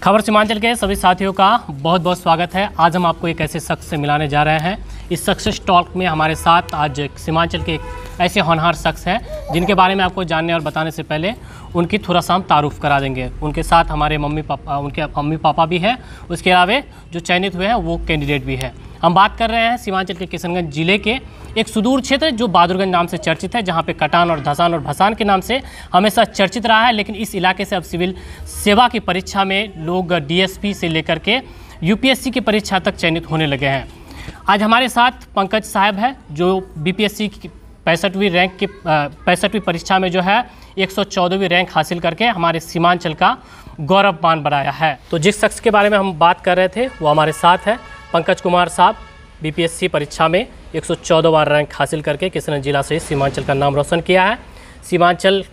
खबर सीमांचल के सभी साथियों का बहुत बहुत स्वागत है। आज हम आपको एक ऐसे शख्स से मिलाने जा रहे हैं। इस सक्सेस टॉक में हमारे साथ आज सीमांचल के एक ऐसे होनहार शख्स हैं जिनके बारे में आपको जानने और बताने से पहले उनकी थोड़ा सा हम तारुफ करा देंगे। उनके साथ हमारे उनके मम्मी पापा भी हैं, उसके अलावा जो चयनित हुए हैं वो कैंडिडेट भी है। हम बात कर रहे हैं सीमांचल के किशनगंज जिले के एक सुदूर क्षेत्र जो बहादुरगंज नाम से चर्चित है, जहां पे कटान और धसान और भसान के नाम से हमेशा चर्चित रहा है। लेकिन इस इलाके से अब सिविल सेवा की परीक्षा में लोग डीएसपी से लेकर के यूपीएससी की परीक्षा तक चयनित होने लगे हैं। आज हमारे साथ पंकज साहब है जो बीपीएससी की 65वीं परीक्षा में जो है 114वीं रैंक हासिल करके हमारे सीमांचल का गौरवमान बढ़ाया है। तो जिस शख्स के बारे में हम बात कर रहे थे वो हमारे साथ है पंकज कुमार साहब। बीपीएससी परीक्षा में 114वां रैंक हासिल करके किशनगंज जिला से सीमांचल का नाम रोशन किया है। सीमांचल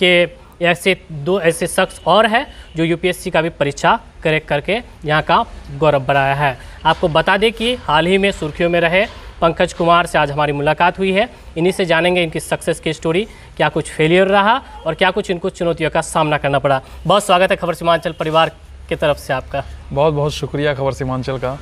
के दो ऐसे शख्स और हैं जो यूपीएससी का भी परीक्षा क्रैक करके यहाँ का गौरव बढ़ाया है। आपको बता दें कि हाल ही में सुर्खियों में रहे पंकज कुमार से आज हमारी मुलाकात हुई है। इन्हीं से जानेंगे इनकी सक्सेस की स्टोरी, क्या कुछ फेलियर रहा और क्या कुछ इनको चुनौतियों का सामना करना पड़ा। बहुत स्वागत है खबर सीमांचल परिवार की तरफ से आपका। बहुत बहुत शुक्रिया खबर सीमांचल का,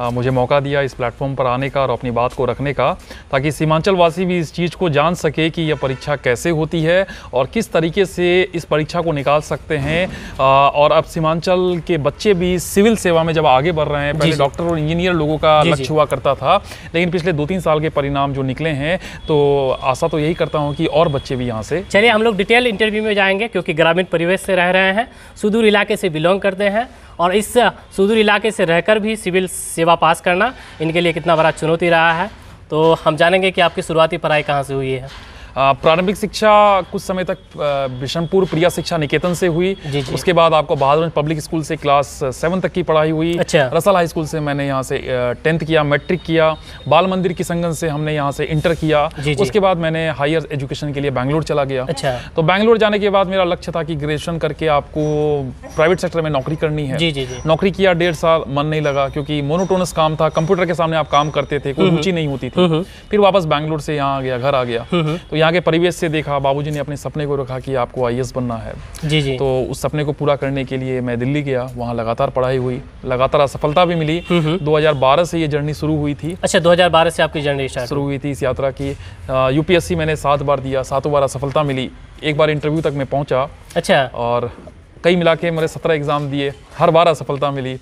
मुझे मौका दिया इस प्लेटफॉर्म पर आने का और अपनी बात को रखने का, ताकि सीमांचल वासी भी इस चीज़ को जान सके कि यह परीक्षा कैसे होती है और किस तरीके से इस परीक्षा को निकाल सकते हैं। और अब सीमांचल के बच्चे भी सिविल सेवा में जब आगे बढ़ रहे हैं, पहले डॉक्टर और इंजीनियर लोगों का लक्ष्य हुआ करता था, लेकिन पिछले 2-3 साल के परिणाम जो निकले हैं, तो आशा तो यही करता हूँ कि और बच्चे भी यहाँ से। चलिए हम लोग डिटेल इंटरव्यू में जाएंगे, क्योंकि ग्रामीण परिवेश से रह रहे हैं, सुदूर इलाके से बिलोंग करते हैं और इस सुदूर इलाके से रहकर भी सिविल सेवा पास करना इनके लिए कितना बड़ा चुनौती रहा है। तो हम जानेंगे कि आपकी शुरुआती पढ़ाई कहाँ से हुई है। प्रारंभिक शिक्षा कुछ समय तक बिशनपुर प्रिया शिक्षा निकेतन से हुई। उसके बाद आपको बहादुरगंज पब्लिक स्कूल से क्लास 7 तक की पढ़ाई हुई। अच्छा। रसल हाई स्कूल से मैंने यहाँ से 10th किया, मैट्रिक किया। बाल मंदिर किशनगंज से हमने यहाँ से इंटर किया। उसके बाद मैंने हायर एजुकेशन के लिए बैंगलोर चला गया। अच्छा। तो बैंगलोर जाने के बाद मेरा लक्ष्य था कि ग्रेजुएशन करके आपको प्राइवेट सेक्टर में नौकरी करनी है। नौकरी किया 1.5 साल, मन नहीं लगा क्योंकि मोनोटोनस काम था, कंप्यूटर के सामने आप काम करते थे, कोई रुचि नहीं होती थी। फिर वापस बैंगलोर से यहाँ आ गया, घर आ गया। तो यहाँ के परिवेश से देखा, बाबूजी ने अपने सपने को रखा कि आपको आईएएस बनना है। जी। तो उस सपने को पूरा करने के लिए मैं दिल्ली गया, वहाँ लगातार पढ़ाई हुई, लगातार सफलता भी मिली। 2012 से ये जर्नी शुरू हुई थी। अच्छा, 2012 से आपकी जर्नी शुरू हुई थी इस यात्रा की। यूपीएससी मैंने 7 बार दिया, 7 बार असफलता मिली, 1 बार इंटरव्यू तक मैं पहुँचा। अच्छा। और कई मिला के मेरे 17 एग्जाम दिए, हर बार असफलता मिली,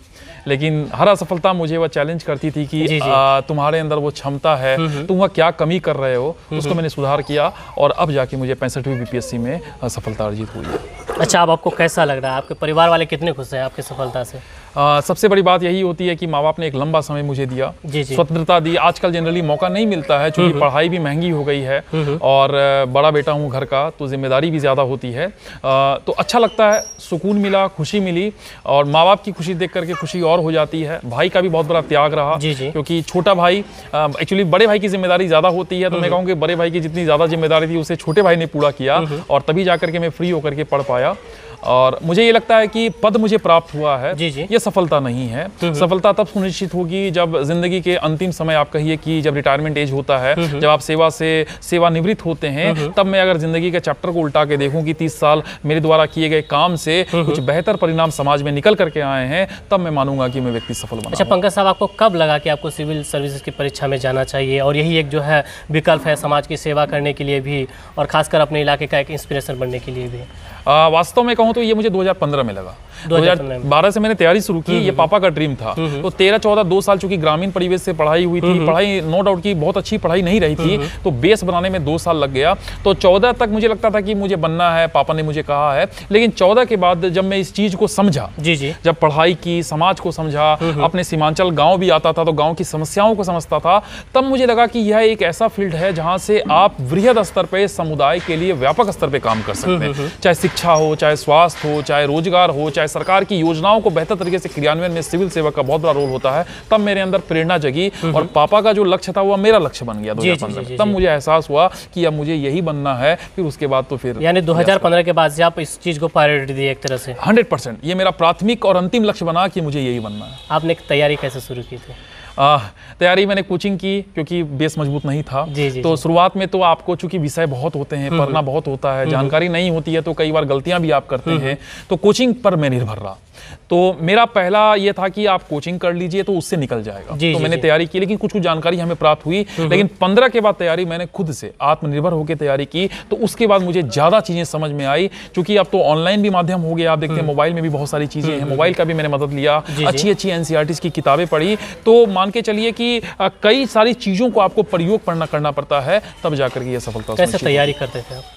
लेकिन हर असफलता मुझे वह चैलेंज करती थी कि तुम्हारे अंदर वो क्षमता है, तुम वह क्या कमी कर रहे हो। उसको मैंने सुधार किया और अब जाके मुझे 65वीं बीपीएससी में सफलता अर्जित हुई है। अच्छा, अब आपको कैसा लग रहा है? आपके परिवार वाले कितने खुश हैं आपकी सफलता से? सबसे बड़ी बात यही होती है कि माँ बाप ने एक लंबा समय मुझे दिया, स्वतंत्रता दी। आजकल जनरली मौका नहीं मिलता है, क्योंकि पढ़ाई भी महंगी हो गई है और बड़ा बेटा हूँ घर का, तो जिम्मेदारी भी ज़्यादा होती है। तो अच्छा लगता है, सुकून मिला, खुशी मिली और माँ बाप की खुशी देख करके खुशी और हो जाती है। भाई का भी बहुत बड़ा त्याग रहा, क्योंकि छोटा भाई एक्चुअली बड़े भाई की जिम्मेदारी ज़्यादा होती है, तो मैं कहूँ कि बड़े भाई की जितनी ज़्यादा जिम्मेदारी थी उसे छोटे भाई ने पूरा किया और तभी जाकर के मैं फ्री होकर के पढ़ पाया। और मुझे ये लगता है कि पद मुझे प्राप्त हुआ है, ये सफलता नहीं है। सफलता तब सुनिश्चित होगी जब जिंदगी के अंतिम समय, आप कहिए कि जब रिटायरमेंट एज होता है, जब आप सेवानिवृत्त होते हैं, तब मैं अगर जिंदगी के चैप्टर को उल्टा के देखूं कि 30 साल मेरे द्वारा किए गए काम से कुछ बेहतर परिणाम समाज में निकल करके आए हैं, तब मैं मानूंगा कि मैं व्यक्ति सफल बना। अच्छा पंकज साहब, आपको कब लगा कि आपको सिविल सर्विसेज की परीक्षा में जाना चाहिए और यही एक जो है विकल्प है समाज की सेवा करने के लिए भी और खासकर अपने इलाके का एक इंस्पिरेशन बनने के लिए भी? वास्तव में कहूँ तो ये मुझे 2015 में लगा। 2012 से मैंने तैयारी शुरू की, ये पापा का ड्रीम था। तो 13-14 2 साल चूंकि ग्रामीण परिवेश से पढ़ाई हुई थी, पढ़ाई नो डाउट की बहुत अच्छी पढ़ाई नहीं रही थी, तो बेस बनाने में 2 साल लग गया। तो 14 तक मुझे लगता था कि मुझे बनना है, पापा ने मुझे कहा है। लेकिन 14 के बाद जब मैं इस चीज को समझा, जब पढ़ाई की, समाज को समझा, अपने सीमांचल गाँव भी आता था तो गाँव की समस्याओं को समझता था, तब मुझे लगा कि यह एक ऐसा फील्ड है जहाँ से आप वृहद स्तर पर समुदाय के लिए व्यापक स्तर पर काम कर सकते हैं। चाहे शिक्षा हो, चाहे स्वास्थ्य हो, चाहे रोजगार हो, चाहे सरकार की योजनाओं को बेहतर तरीके से क्रियान्वयन में सिविल सेवा का बहुत बड़ा रोल होता है। तब मेरे अंदर प्रेरणा जगी और पापा का जो लक्ष्य था वो मेरा लक्ष्य बन गया 2015 में। तब मुझे एहसास हुआ कि अब मुझे यही बनना है। फिर उसके बाद तो फिर यानी 2015 के बाद से आप इस चीज को प्रायोरिटी दी एक तरह से? 100%। ये मेरा प्राथमिक और अंतिम लक्ष्य बना कि मुझे यही बनना है। आपने तैयारी कैसे शुरू की थी? तैयारी मैंने कोचिंग की, क्योंकि बेस मजबूत नहीं था। तो शुरुआत में तो आपको चूंकि विषय बहुत होते हैं, पढ़ना बहुत होता है, जानकारी नहीं होती है, तो कई बार गलतियां भी आप करते हैं, तो कोचिंग पर मैं निर्भर रहा। तो मेरा पहला ये था कि आप कोचिंग कर लीजिए तो उससे निकल जाएगा। तो मैंने तैयारी की, लेकिन कुछ जानकारी हमें प्राप्त हुई, लेकिन 15 के बाद तैयारी मैंने खुद से आत्मनिर्भर होकर तैयारी की, तो उसके बाद मुझे ज़्यादा चीज़ें समझ में आई। क्योंकि अब तो ऑनलाइन भी माध्यम हो गया, आप देखते हैं मोबाइल में भी बहुत सारी चीज़ें हैं, मोबाइल का भी मैंने मदद लिया, अच्छी अच्छी NCERTs की किताबें पढ़ी, तो मान के चलिए कि कई सारी चीज़ों को आपको प्रयोग करना पड़ता है, तब जाकर के ये सफलता। कैसे तैयारी करते थे आप?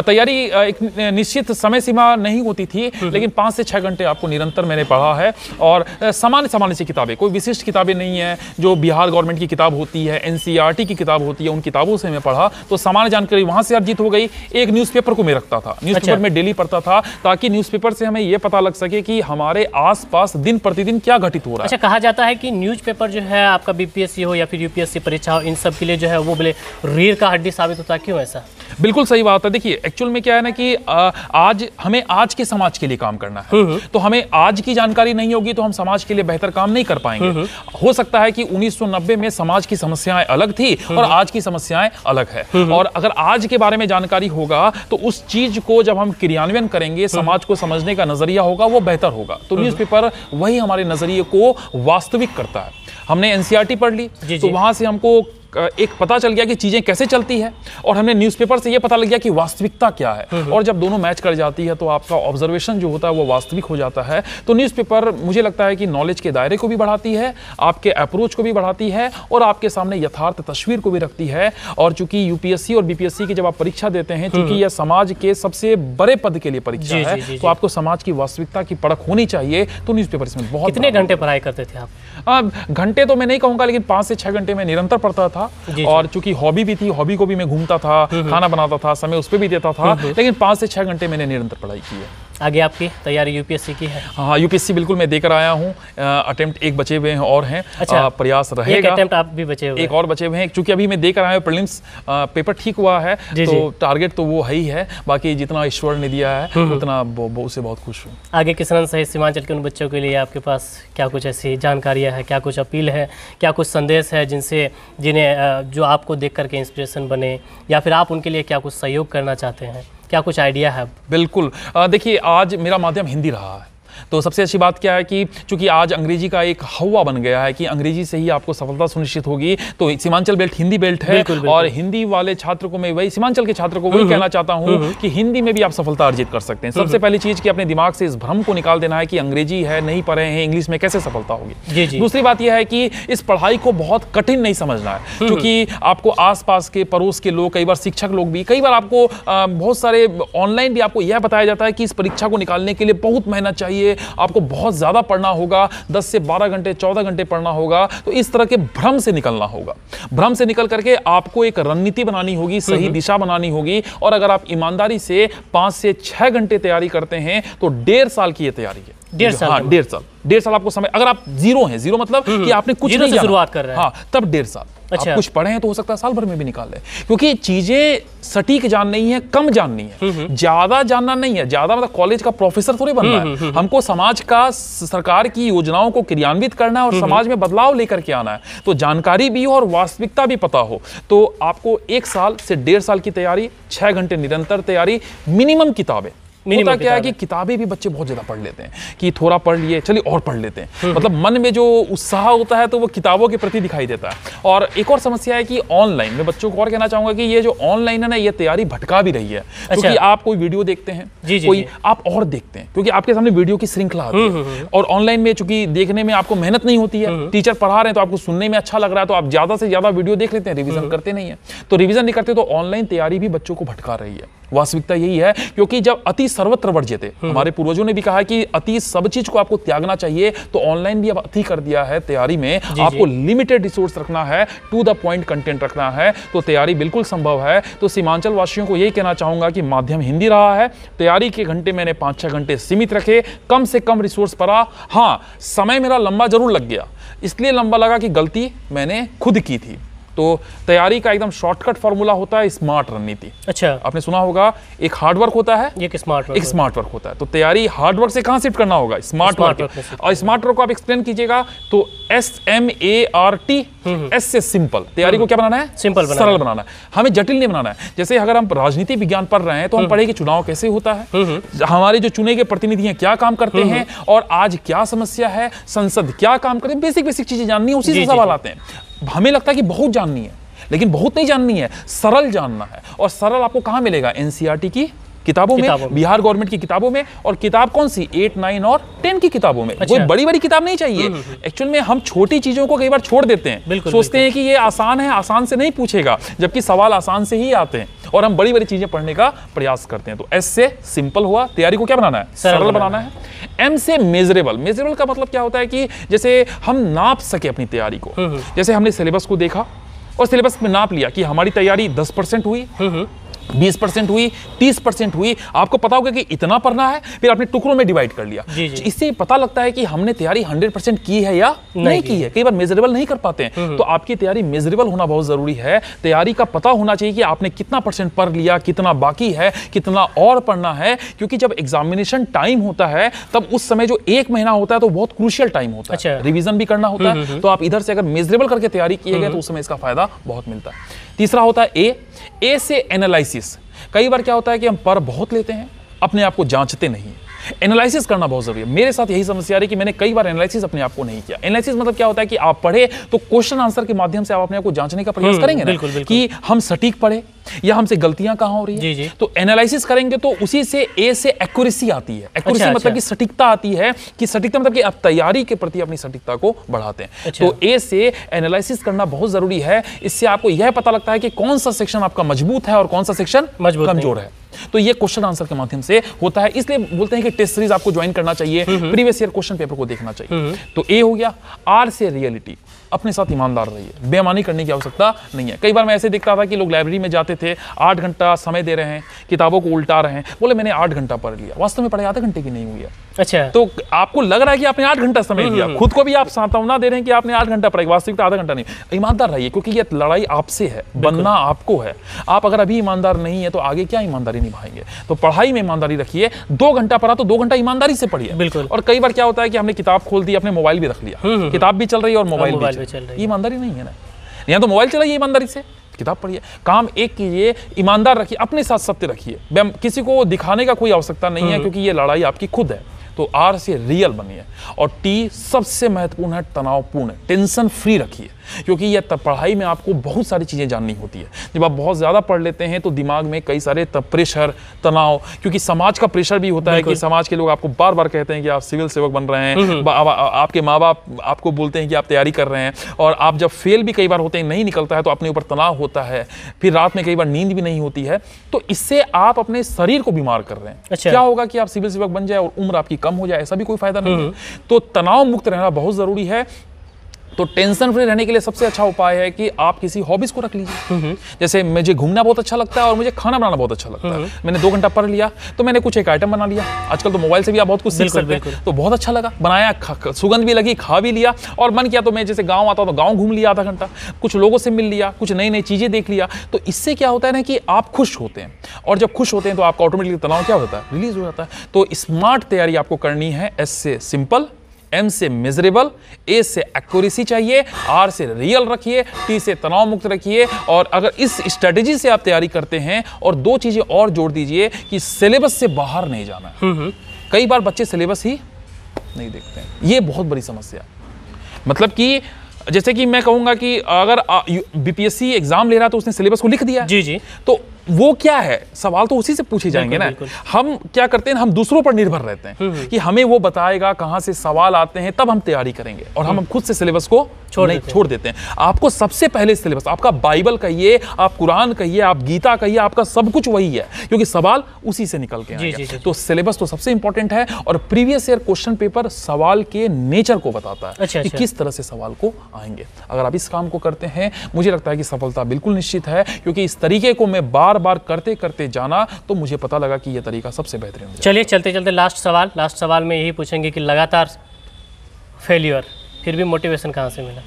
तैयारी एक निश्चित समय सीमा नहीं होती थी, लेकिन 5 से 6 घंटे आपको निरंतर मैंने पढ़ा है। और सामान्य सी किताबें, कोई विशिष्ट किताबें नहीं है, जो बिहार गवर्नमेंट की किताब होती है, NCERT की किताब होती है, उन किताबों से मैं पढ़ा, तो सामान्य जानकारी वहां से अर्जित हो गई। एक न्यूज़पेपर को मैं रखता था, न्यूज़पेपर में डेली पढ़ता था, ताकि न्यूज़पेपर से हमें यह पता लग सके कि हमारे आसपास दिन प्रतिदिन क्या घटित हो रहा है। अच्छा, कहा जाता है कि न्यूज़पेपर जो है आपका BPSC हो या फिर UPSC परीक्षा हो, इन सब के लिए जो है वो बोले रीढ़ का हड्डी साबित होता है, क्यों ऐसा? बिल्कुल सही बात है। देखिए, एक्चुअल में क्या है ना कि आज हमें आज के समाज के लिए काम करना है, तो हमें आज की जानकारी नहीं होगी तो हम समाज के लिए बेहतर काम नहीं कर पाएंगे। हो सकता है कि 1990 में समाज की समस्याएं अलग थी और आज की समस्याएं अलग है, और अगर आज के बारे में जानकारी होगा तो उस चीज को जब हम क्रियान्वयन करेंगे, समाज को समझने का नजरिया होगा, वो बेहतर होगा। तो न्यूज़पेपर वही हमारे नजरिए को वास्तविक करता है। हमने NCERT पढ़ ली, तो वहां से हमको एक पता चल गया कि चीजें कैसे चलती है, और हमने न्यूज़पेपर से ये पता लग गया कि वास्तविकता क्या है। और जब दोनों मैच कर जाती है तो आपका ऑब्जर्वेशन जो होता है वो वास्तविक हो जाता है। तो न्यूज़पेपर मुझे लगता है कि नॉलेज के दायरे को भी बढ़ाती है, आपके अप्रोच को भी बढ़ाती है, और आपके सामने यथार्थ तस्वीर को भी रखती है। और चूंकि UPSC और BPSC की जब आप परीक्षा देते हैं, चूंकि यह समाज के सबसे बड़े पद के लिए परीक्षा है, तो आपको समाज की वास्तविकता की परख होनी चाहिए। तो न्यूज़पेपर इसमें बहुत। कितने घंटे पढ़ाई करते थे आप? घंटे तो मैं नहीं कहूँगा, लेकिन 5 से 6 घंटे मैं निरंतर पढ़ता था। और चूंकि हॉबी भी थी, हॉबी को भी मैं घूमता था, खाना बनाता था, समय उस पर भी देता था, लेकिन 5 से 6 घंटे मैंने निरंतर पढ़ाई की है। आगे आपकी तैयारी UPSC की है? हाँ, UPSC बिल्कुल मैं देकर आया हूँ। अटेम्प्ट एक बचे हुए हैं और हैं। अच्छा, प्रयास रहेगा। एक अटेम्प्ट आप भी बचे हुए? एक और बचे हुए हैं, क्योंकि अभी मैं देकर आया हूँ प्रीलिम्स, पेपर ठीक हुआ है, तो टारगेट तो वो है ही है, बाकी जितना ईश्वर ने दिया है उतना उससे बहुत खुश हूँ। आगे किसान सहित सीमांचल के उन बच्चों के लिए आपके पास क्या कुछ ऐसी जानकारियाँ है, क्या कुछ अपील है, क्या कुछ संदेश है जिन्हें जो आपको देख करके इंस्पिरेशन बने, या फिर आप उनके लिए क्या कुछ सहयोग करना चाहते हैं, क्या कुछ आइडिया है? बिल्कुल, देखिए, आज मेरा माध्यम हिंदी रहा है, तो सबसे अच्छी बात क्या है कि चूंकि आज अंग्रेजी का एक हवा बन गया है कि अंग्रेजी से ही आपको सफलता सुनिश्चित होगी, तो सीमांचल बेल्ट हिंदी बेल्ट है। बिल्कुल। और हिंदी वाले छात्र को मैं वही, सीमांचल के छात्र को वही कहना चाहता हूं कि हिंदी में भी आप सफलता अर्जित कर सकते हैं। सबसे पहली चीज कि अपने दिमाग से इस भ्रम को निकाल देना है कि अंग्रेजी है, नहीं पढ़े हैं, इंग्लिश में कैसे सफलता होगी। दूसरी बात यह है कि इस पढ़ाई को बहुत कठिन नहीं समझना है, क्योंकि आपको आसपास के पड़ोस के लोग, कई बार शिक्षक लोग भी, कई बार आपको बहुत सारे ऑनलाइन भी आपको यह बताया जाता है कि इस परीक्षा को निकालने के लिए बहुत मेहनत चाहिए, आपको बहुत ज्यादा पढ़ना होगा, 10 से 12 घंटे 14 घंटे पढ़ना होगा। तो इस तरह के भ्रम से निकलना होगा। भ्रम से निकल करके आपको एक रणनीति बनानी होगी, सही दिशा बनानी होगी। और अगर आप ईमानदारी से 5 से 6 घंटे तैयारी करते हैं तो 1.5 साल की ये तैयारी है। 1.5 साल? हाँ, 1.5 साल आपको समय। अगर आप जीरो हैं, जीरो मतलब कि आपने कुछ नहीं जाना, शुरुआत कर रहे हैं, हाँ, तब 1.5 साल। अच्छा। आप कुछ पढ़े हैं तो हो सकता है साल भर में भी निकाल ले, क्योंकि चीजें सटीक जाननी है, कम जाननी है, ज्यादा जानना नहीं है। ज्यादा मतलब कॉलेज का प्रोफेसर थोड़ी बनना है, हमको समाज का, सरकार की योजनाओं को क्रियान्वित करना है और समाज में बदलाव लेकर के आना है। तो जानकारी भी हो और वास्तविकता भी पता हो, तो आपको 1 साल से 1.5 साल की तैयारी, 6 घंटे निरंतर तैयारी, मिनिमम किताबें। होता क्या है कि किताबें भी बच्चे बहुत ज्यादा पढ़ लेते हैं कि थोड़ा पढ़ लिए, चलिए और पढ़ लेते हैं, मतलब मन में जो उत्साह होता है तो वो किताबों के प्रति दिखाई देता है। और एक और समस्या है कि ऑनलाइन, मैं बच्चों को और कहना चाहूंगा कि ये जो ऑनलाइन है ना, ये तैयारी भटका भी रही है। क्योंकि आप कोई वीडियो देखते हैं, कोई आप और देखते हैं, क्योंकि आपके सामने वीडियो की श्रृंखला आती है। और ऑनलाइन में चूंकि देखने में आपको मेहनत नहीं होती है, टीचर पढ़ा रहे हैं तो आपको सुनने में अच्छा लग रहा है, तो आप ज्यादा से ज्यादा वीडियो देख लेते हैं, रिविजन करते नहीं है। तो रिविजन नहीं करते, तो ऑनलाइन तैयारी भी बच्चों को भटका रही है। वास्तविकता यही है, क्योंकि जब अति सर्वत्र वर्ज्यते, हमारे पूर्वजों ने भी कहा कि अति सब चीज को आपको त्यागना चाहिए, तो ऑनलाइन भी अब अति कर दिया है तैयारी में। आपको लिमिटेड रिसोर्स रखना है, टू द पॉइंट कंटेंट रखना है, तो तैयारी बिल्कुल संभव है। तो सीमांचल वासियों को यही कहना चाहूंगा कि माध्यम हिंदी रहा है, तैयारी के घंटे मैंने 5-6 घंटे सीमित रखे, कम से कम रिसोर्स पढ़ा। हाँ, समय मेरा लंबा जरूर लग गया, इसलिए लंबा लगा कि गलती मैंने खुद की थी। तो तैयारी का एकदम शॉर्टकट फॉर्मूला होता है स्मार्ट रणनीति। अच्छा, आपने सुना होगा एक हार्ड वर्क होता है, एक स्मार्ट वर्क होता है। तो तैयारी हार्ड वर्क से कहाँ शिफ्ट करना होगा? Smart work. और स्मार्ट वर्क को आप एक्सप्लेन कीजिएगा तो SMART, एस से सिंपल। तैयारी को क्या बनाना है? सिंपल, सरल बनाना है, हमें जटिल नहीं बनाना है। जैसे अगर हम राजनीति विज्ञान पढ़ रहे हैं तो हम पढ़े कि चुनाव कैसे होता है, हमारे जो चुने गए प्रतिनिधि हैं क्या काम करते हैं, और आज क्या समस्या है, संसद क्या काम करे, बेसिक चीजें जाननी है, उसी से सवाल आते हैं। हमें लगता है कि बहुत जाननी है, लेकिन बहुत नहीं जाननी है, सरल जानना है। और सरल आपको कहां मिलेगा? NCERT की किताबों में, बिहार गवर्नमेंट की किताबों में। और किताब कौन सी? 8, 9 और 10 की किताबों में। कोई बड़ी बड़ी किताब नहीं चाहिए। एक्चुअल में हम छोटी चीजों को कई बार छोड़ देते हैं, सोचते हैं कि ये आसान है, आसान से नहीं पूछेगा, जबकि सवाल आसान से ही आते हैं और हम बड़ी बड़ी चीजें पढ़ने का प्रयास करते हैं। तो S से सिंपल हुआ, तैयारी को क्या बनाना है? सरल बनाना है। M से मेजरेबल। मेजरेबल का मतलब क्या होता है कि जैसे हम नाप सके अपनी तैयारी को। जैसे हमने सिलेबस को देखा और सिलेबस में नाप लिया कि हमारी तैयारी 10% हुई, 20% हुई, 30% हुई। आपको पता होगा कि इतना पढ़ना है, फिर आपने टुकड़ों में डिवाइड कर लिया। इससे पता लगता है कि हमने तैयारी 100% की है या नहीं की है। कई बार मेजरेबल नहीं कर पाते हैं, तो आपकी तैयारी मेजरेबल होना बहुत जरूरी है। तैयारी का पता होना चाहिए कि आपने कितना % पढ़ लिया, कितना बाकी है, कितना और पढ़ना है। क्योंकि जब एग्जामिनेशन टाइम होता है तब उस समय जो 1 महीना होता है तो बहुत क्रूशियल टाइम होता है, रिवीजन भी करना होता है। तो आप इधर से अगर मेजरेबल करके तैयारी किए गए तो उस समय इसका फायदा बहुत मिलता है। तीसरा होता है ए से एनालिसिस। कई बार क्या होता है कि हम पढ़ बहुत लेते हैं, अपने आप को जांचते नहीं। एनालिसिस करना बहुत जरूरी है। मेरे साथ यही समस्या रही कि मैंने कई बार एनालिसिस अपने आप को नहीं किया। एनालिसिस मतलब क्या होता है कि आप पढ़े तो क्वेश्चन आंसर के माध्यम से आप अपने आप को जांचने का प्रयास करेंगे ना, कि हम सटीक पढ़े या हमसे गलतियां कहां हो रही है। तो एनालिसिस करेंगे तो उसी से ए से एक्यूरेसी आती है। एक्यूरेसी मतलब कि सटीकता आती है, कि सटीकता मतलब कि आप तैयारी के प्रति अपनी सटीकता को बढ़ाते हैं। तो ए से एनालिसिस करना बहुत जरूरी है। इससे आपको यह पता लगता है कि कौन सा सेक्शन आपका मजबूत है और कौन सा सेक्शन कमजोर है। तो ये क्वेश्चन आंसर के माध्यम से होता है। इसलिए बोलते हैं कि टेस्ट सीरीज आपको ज्वाइन करना चाहिए, प्रीवियस ईयर क्वेश्चन पेपर को देखना चाहिए। तो ए हो गया। आर से रियलिटी। अपने साथ ईमानदार रहिए, बेईमानी करने की आवश्यकता नहीं है। कई बार मैं ऐसे देखता था कि लोग लाइब्रेरी में जाते थे, 8 घंटा समय दे रहे हैं, किताबों को उल्टा रहे हैं, बोले मैंने 8 घंटा पढ़ लिया, वास्तव में पढ़ाई आधे घंटे की नहीं हुई है। अच्छा, तो आपको लग रहा है कि आपने 8 घंटा समय दिया, खुद को भी आप सांत्वना दे रहे हैं कि आपने 8 घंटा पढ़ाई, वास्तविकता आधा घंटा नहीं। ईमानदार रहिए, क्योंकि ये लड़ाई आपसे है, बनना आपको है। आप अगर अभी ईमानदार नहीं है तो आगे क्या ईमानदारी निभाएंगे। तो पढ़ाई में ईमानदारी रखिए। 2 घंटा पढ़ा तो 2 घंटा ईमानदारी से पढ़िए। बिल्कुल। और कई बार क्या होता है कि हमने किताब खोल दी, अपने मोबाइल भी रख लिया, किताब भी चल रही है और मोबाइल भी चल रही है। ईमानदारी नहीं है ना, या तो मोबाइल चलाइए ईमानदारी से, किताब पढ़िए। काम एक कीजिए, ईमानदार रखिए, अपने साथ सत्य रखिए। किसी को दिखाने का कोई आवश्यकता नहीं है, क्योंकि ये लड़ाई आपकी खुद है। तो आर से रियल बनिए। और टी सबसे महत्वपूर्ण है, तनावपूर्ण, टेंशन फ्री रखिए। क्योंकि ये पढ़ाई में आपको बहुत सारी चीज़ें जाननी होती है। जब आप बहुत ज़्यादा पढ़ लेते हैं तो दिमाग में कई सारे प्रेशर, तनाव, क्योंकि समाज का प्रेशर भी होता है कि समाज के लोग आपको बार बार कहते हैं कि आप सिविल सेवक बन रहे हैं, आपके माँ बाप आपको बोलते हैं कि आप तैयारी कर रहे हैं, और आप जब फेल भी कई बार होते हैं, नहीं निकलता है, तो अपने ऊपर तनाव होता है, फिर रात में कई बार नींद भी नहीं होती है। तो इससे आप अपने शरीर को बीमार कर रहे हैं। अच्छा। क्या होगा कि आप सिविल सेवक बन जाए और उम्र आपकी कम हो जाए, ऐसा भी कोई फायदा नहीं है। तो तनाव मुक्त रहना बहुत जरूरी है। तो टेंशन फ्री रहने के लिए सबसे अच्छा उपाय है कि आप किसी हॉबीज को रख लीजिए। जैसे मुझे घूमना बहुत अच्छा लगता है और मुझे खाना बनाना बहुत अच्छा लगता है। मैंने 2 घंटा पढ़ लिया तो मैंने कुछ एक आइटम बना लिया। आजकल तो मोबाइल से भी आप बहुत कुछ सीख सकते हैं। तो बहुत अच्छा लगा, बनाया, सुगंध भी लगी, खा भी लिया, और मन किया तो मैं जैसे गाँव आता हूँ तो गाँव घूम लिया आधा घंटा, कुछ लोगों से मिल लिया, कुछ नई नई चीज़ें देख लिया। तो इससे क्या होता है ना कि आप खुश होते हैं, और जब खुश होते हैं तो आपका ऑटोमेटिकली तनाव क्या होता है, रिलीज हो जाता है। तो स्मार्ट तैयारी आपको करनी है। एस से सिंपल, M से मेजरेबल, A से एक्यूरेसी चाहिए, R से रियल रखिए, T से तनाव मुक्त रखिए। और अगर इस स्ट्रेटेजी से आप तैयारी करते हैं, और 2 चीजें और जोड़ दीजिए कि सिलेबस से बाहर नहीं जाना है। कई बार बच्चे सिलेबस ही नहीं देखते हैं, ये बहुत बड़ी समस्या। मतलब कि जैसे कि मैं कहूंगा कि अगर BPSC एग्जाम ले रहा है तो उसने सिलेबस को लिख दिया, जी, तो वो क्या है, सवाल तो उसी से पूछे जाएंगे ना। हम क्या करते हैं, हम दूसरों पर निर्भर रहते हैं कि हमें वो बताएगा कहां से सवाल आते हैं, तब हम तैयारी करेंगे, और हम खुद से सिलेबस को छोड़ देते हैं। आपको सबसे पहले सिलेबस, आपका बाइबल कहिए, आप कुरान कहिए, आप गीता कहिए, आपका सब कुछ वही है, क्योंकि सवाल उसी से निकल के आएंगे। तो सिलेबस तो सबसे इंपॉर्टेंट है। और प्रीवियस ईयर क्वेश्चन पेपर सवाल के नेचर को बताता है कि किस तरह से सवाल को आएंगे। अगर आप इस काम को करते हैं, मुझे लगता है कि सफलता बिल्कुल निश्चित है, क्योंकि इस तरीके को मैं बार बार करते करते जाना, तो मुझे पता लगा कि यह तरीका सबसे बेहतरीन है। चलिए चलते चलते लास्ट सवाल में यही पूछेंगे कि लगातार फेल्यूर, फिर भी मोटिवेशन कहाँ से मिला?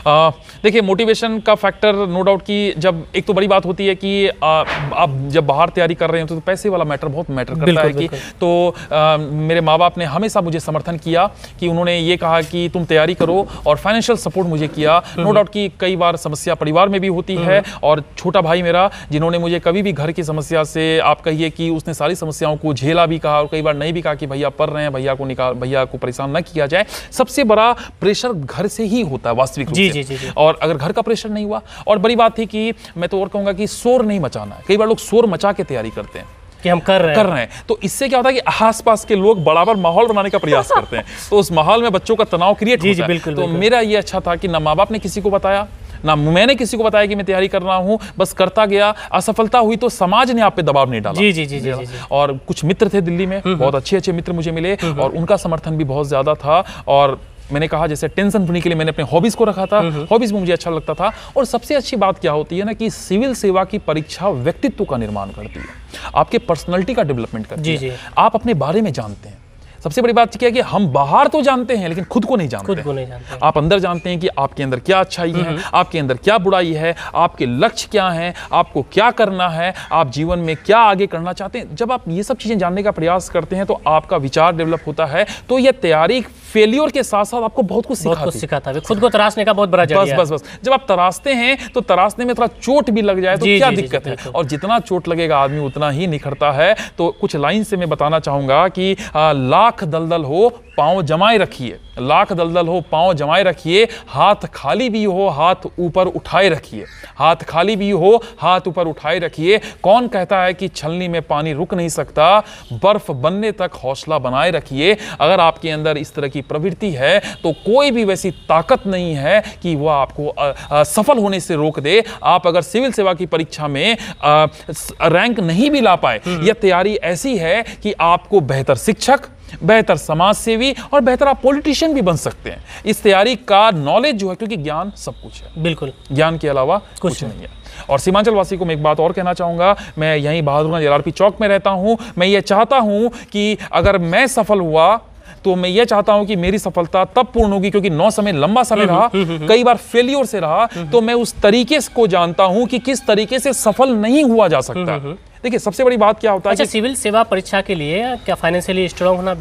देखिए, मोटिवेशन का फैक्टर नो डाउट कि जब एक तो बड़ी बात होती है कि आप जब बाहर तैयारी कर रहे हो तो पैसे वाला मैटर बहुत मैटर करता है कि तो मेरे माँ बाप ने हमेशा मुझे समर्थन किया कि उन्होंने ये कहा कि तुम तैयारी करो और फाइनेंशियल सपोर्ट मुझे किया। नो डाउट कि कई बार समस्या परिवार में भी होती है, और छोटा भाई मेरा जिन्होंने मुझे कभी भी घर की समस्या से आप कहिए कि उसने सारी समस्याओं को झेला भी कहा और कई बार नहीं भी कहा कि भैया पढ़ रहे हैं, भैया को परेशान न किया जाए। सबसे बड़ा प्रेशर घर से ही होता है वास्तविक रूप से। और अगर घर का प्रेशर नहीं हुआ, और बड़ी बात थी कि मैं तो और कहूंगा कि शोर नहीं मचाना है। कई बार लोग शोर मचा के तैयारी करते हैं कि हम कर रहे हैं, तो इससे क्या होता है कि आसपास के लोग बराबर माहौल बनाने का प्रयास करते हैं, तो उस माहौल में बच्चों का तनाव क्रिएट होता है। तो मेरा ये अच्छा था कि ना माँ बाप ने किसी को बताया, ना मैंने किसी को बताया कि मैं तैयारी कर रहा हूं, बस करता गया। असफलता हुई तो समाज ने आप पे दबाव नहीं डाला। जी। और कुछ मित्र थे दिल्ली में, बहुत अच्छे मित्र मुझे मिले और उनका समर्थन भी बहुत ज्यादा था। और मैंने कहा जैसे टेंशन फ्री के लिए मैंने अपने हॉबीज को रखा था, हॉबीज में मुझे अच्छा लगता था। और सबसे अच्छी बात क्या होती है ना कि सिविल सेवा की परीक्षा व्यक्तित्व का निर्माण करती है, आपके पर्सनैलिटी का डेवलपमेंट करती है। आप अपने बारे में जानते हैं। सबसे बड़ी बात क्या है कि हम बाहर तो जानते हैं लेकिन खुद को नहीं जानते। आप अंदर जानते हैं कि आपके अंदर क्या अच्छाई है, आपके अंदर क्या बुराई है, आपके लक्ष्य क्या हैं, आपको क्या करना है, आप जीवन में क्या आगे करना चाहते हैं। जब आप ये सब चीजें जानने का प्रयास करते हैं तो आपका विचार डेवलप होता है। तो ये तैयारी फेलियर के साथ साथ आपको बहुत कुछ सिखाता है। खुद को तराशने का बहुत बड़ा जरिया है। बस जब आप तराशते हैं तो तराशने में थोड़ा चोट भी लग जाए तो क्या दिक्कत है, और जितना चोट लगेगा आदमी उतना ही निखरता है। तो कुछ लाइन से मैं बताना चाहूंगा कि लाख दलदल हो पांव जमाए रखिए, लाख दलदल हो पांव जमाए रखिए, हाथ खाली भी हो हाथ ऊपर उठाए रखिए, हाथ खाली भी हो हाथ ऊपर उठाए रखिए। कौन कहता है कि छलनी में पानी रुक नहीं सकता, बर्फ बनने तक हौसला बनाए रखिए। अगर आपके अंदर इस तरह की प्रवृत्ति है तो कोई भी वैसी ताकत नहीं है कि वह आपको सफल होने से रोक दे। आप अगर सिविल सेवा की परीक्षा में रैंक नहीं भी ला पाए, यह तैयारी ऐसी है कि आपको बेहतर शिक्षक, बेहतर समाज सेवी और बेहतर आप पॉलिटिशियन भी बन सकते हैं। इस तैयारी का नॉलेज जो है, क्योंकि ज्ञान सब कुछ है, बिल्कुल ज्ञान के अलावा कुछ नहीं है। और सीमांचल वासी को मैं एक बात और कहना चाहूंगा, मैं यहीं बहादुरगंज LRP चौक में रहता हूं। मैं ये चाहता हूं कि अगर मैं सफल हुआ तो मैं ये चाहता हूं कि मेरी सफलता तब पूर्ण होगी क्योंकि 9 समय लंबा समय रहा, कई बार फेलियर से रहा, तो मैं उस तरीके को जानता हूं कि किस तरीके से सफल नहीं हुआ जा सकता। देखिए, सबसे बड़ी बात क्या होता है कि सिविल सेवा परीक्षा के लिए क्या फाइनेंशियली स्ट्रांग होना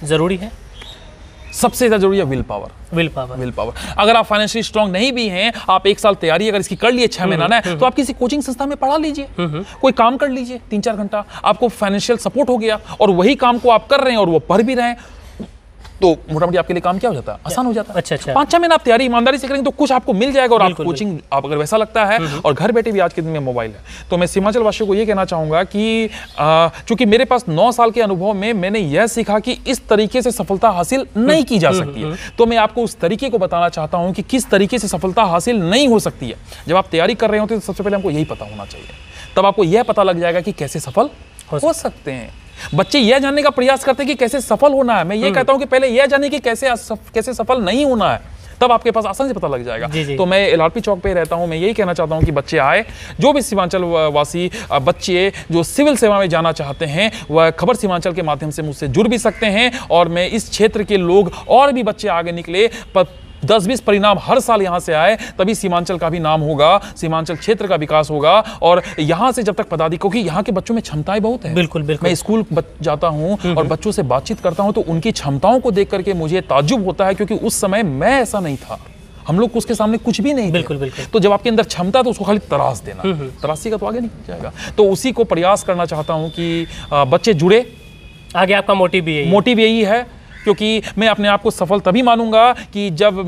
जरूरी है? सबसे ज्यादा जरूरी है विल पावर। अगर आप फाइनेंशियली स्ट्रांग नहीं भी हैं, आप 1 साल तैयारी अगर इसकी कर लिए 6 महीना ना, तो आप किसी कोचिंग संस्था में पढ़ा लीजिए, कोई काम कर लीजिए 3-4 घंटा, आपको फाइनेंशियल सपोर्ट हो गया और वही काम को आप कर रहे हैं और वो पढ़ भी रहे हैं, तो मोटा-मोटी आपके लिए काम क्या हो जाता है, आसान हो जाता है। अच्छा। 5-6 महीने आप तैयारी ईमानदारी से करेंगे तो कुछ आपको मिल जाएगा। और आप कोचिंग आप अगर वैसा लगता है और घर बैठे भी आज के दिन में मोबाइल है, तो मैं सीमांचल वासियों को ये कहना चाहूंगा कि चूंकि मेरे पास 9 साल के अनुभव में मैंने यह सीखा कि इस तरीके से सफलता हासिल नहीं की जा सकती है, तो मैं आपको उस तरीके को बताना चाहता हूं कि किस तरीके से सफलता हासिल नहीं हो सकती है। जब आप तैयारी कर रहे होते हैं तो सबसे पहले हमको यही पता होना चाहिए, तब आपको यह पता लग जाएगा कि कैसे सफल हो सकते हैं। बच्चे यह जानने का प्रयास करते हैं कि कैसे सफल होना है, मैं ये कहता हूं कि पहले यह जाने कि कैसे सफल नहीं होना है, तब आपके पास आसानी से पता लग जाएगा। तो मैं LRP चौक पे रहता हूं, मैं यही कहना चाहता हूं कि बच्चे आए, जो भी सीमांचल वासी बच्चे जो सिविल सेवा में जाना चाहते हैं वह खबर सीमांचल के माध्यम से मुझसे जुड़ भी सकते हैं। और मैं इस क्षेत्र के लोग और भी बच्चे आगे निकले, 10-20 परिणाम हर साल यहां से आए, तभी सीमांचल का भी नाम होगा, सीमांचल क्षेत्र का विकास होगा। और यहां से जब तक पदाधिकारी, क्योंकि यहां के बच्चों में क्षमताएं बहुत है। बिल्कुल। मैं स्कूल जाता हूं और बच्चों से बातचीत करता हूं तो उनकी क्षमताओं को देख करके मुझे ताज्जुब होता है, क्योंकि उस समय मैं ऐसा नहीं था, हम लोग को उसके सामने कुछ भी नहीं। बिल्कुल। तो जब आपके अंदर क्षमता तो उसको खाली तराश देना, तराशी का तो आगे नहीं जाएगा। तो उसी को प्रयास करना चाहता हूं कि बच्चे जुड़े। आगे आपका मोटिव यही है, क्योंकि मैं अपने आप को सफल तभी मानूंगा कि जब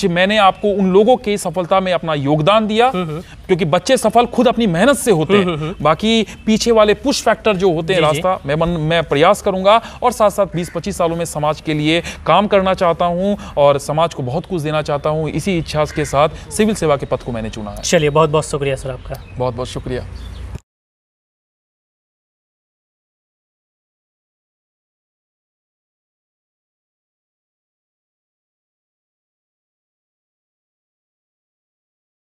मैंने आपको उन लोगों की सफलता में अपना योगदान दिया, क्योंकि बच्चे सफल खुद अपनी मेहनत से होते हैं, बाकी पीछे वाले पुश फैक्टर जो होते हैं रास्ता, मैं प्रयास करूंगा। और साथ साथ 20-25 सालों में समाज के लिए काम करना चाहता हूं और समाज को बहुत कुछ देना चाहता हूं। इसी इच्छा के साथ सिविल सेवा के पथ को मैंने चुना है। चलिए, बहुत बहुत शुक्रिया सर आपका। बहुत बहुत शुक्रिया।